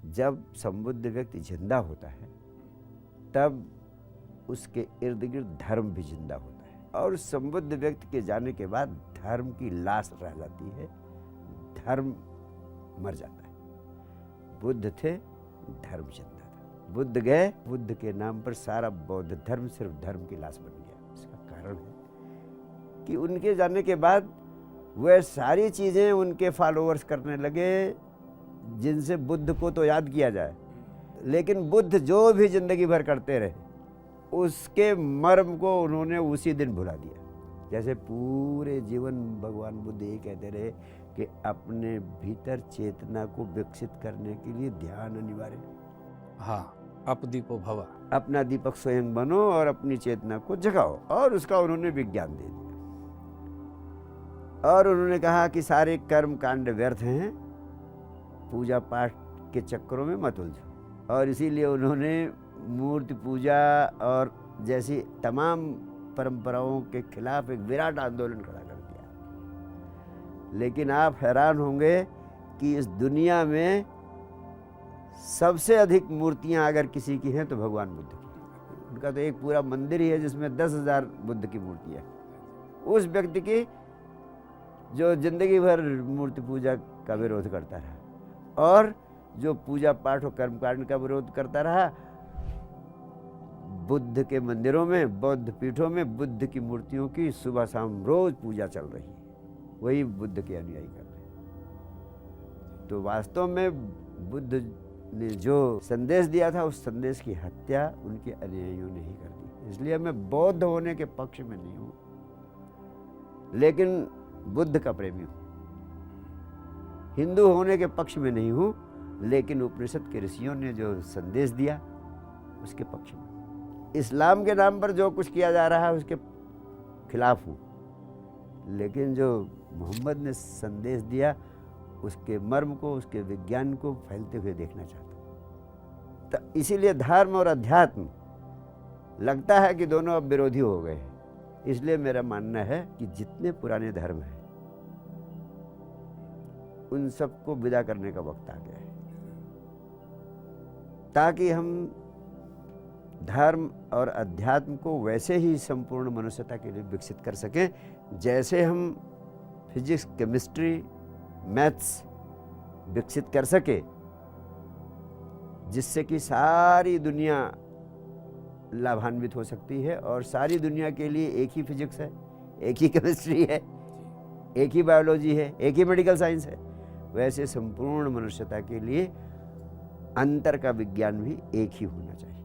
जब संबुद्ध व्यक्ति जिंदा होता है तब उसके इर्द गिर्द धर्म भी जिंदा होता है, और संबुद्ध व्यक्ति के जाने के बाद धर्म की लाश रह जाती है, धर्म मर जाता है। बुद्ध थे, धर्म जिंदा था। बुद्ध गए, बुद्ध के नाम पर सारा बौद्ध धर्म सिर्फ धर्म की लाश बन गया। इसका कारण है कि उनके जाने के बाद वह सारी चीजें उनके फॉलोअर्स करने लगे जिनसे बुद्ध को तो याद किया जाए, लेकिन बुद्ध जो भी जिंदगी भर करते रहे उसके मर्म को उन्होंने उसी दिन भुला दिया। जैसे पूरे जीवन भगवान बुद्ध ये कहते रहे कि अपने भीतर चेतना को विकसित करने के लिए ध्यान अनिवार्य है। हाँ, अपदीपो भव। अपना दीपक स्वयं बनो और अपनी चेतना को जगाओ, और उसका उन्होंने विज्ञान दे दिया। और उन्होंने कहा कि सारे कर्म कांड व्यर्थ हैं, पूजा पाठ के चक्करों में मत उलझो। और इसीलिए उन्होंने मूर्ति पूजा और जैसी तमाम परंपराओं के खिलाफ एक विराट आंदोलन खड़ा कर दिया। लेकिन आप हैरान होंगे कि इस दुनिया में सबसे अधिक मूर्तियां अगर किसी की हैं तो भगवान बुद्ध की। उनका तो एक पूरा मंदिर ही है जिसमें 10,000 बुद्ध की मूर्तियां। उस व्यक्ति की जो जिंदगी भर मूर्ति पूजा का विरोध करता रहा और जो पूजा पाठ और कर्मकांड का विरोध करता रहा, बुद्ध के मंदिरों में, बौद्ध पीठों में बुद्ध की मूर्तियों की सुबह शाम रोज पूजा चल रही है, वही बुद्ध के अनुयायी कर रहे हैं। तो वास्तव में बुद्ध ने जो संदेश दिया था उस संदेश की हत्या उनके अनुयायियों ने ही कर दी। इसलिए मैं बौद्ध होने के पक्ष में नहीं हूं, लेकिन बुद्ध का प्रेमी हूं। हिंदू होने के पक्ष में नहीं हूं, लेकिन उपनिषद के ऋषियों ने जो संदेश दिया उसके पक्ष में। इस्लाम के नाम पर जो कुछ किया जा रहा है उसके खिलाफ हूं, लेकिन जो मोहम्मद ने संदेश दिया उसके मर्म को, उसके विज्ञान को फैलते हुए देखना चाहता हूं। तो इसीलिए धर्म और अध्यात्म लगता है कि दोनों अब विरोधी हो गए हैं। इसलिए मेरा मानना है कि जितने पुराने धर्म हैं उन सबको विदा करने का वक्त आ गया है, ताकि हम धर्म और अध्यात्म को वैसे ही संपूर्ण मनुष्यता के लिए विकसित कर सकें जैसे हम फिजिक्स, केमिस्ट्री, मैथ्स विकसित कर सके, जिससे कि सारी दुनिया लाभान्वित हो सकती है। और सारी दुनिया के लिए एक ही फिजिक्स है, एक ही केमिस्ट्री है, एक ही बायोलॉजी है, एक ही मेडिकल साइंस है। वैसे संपूर्ण मनुष्यता के लिए अंतर का विज्ञान भी एक ही होना चाहिए।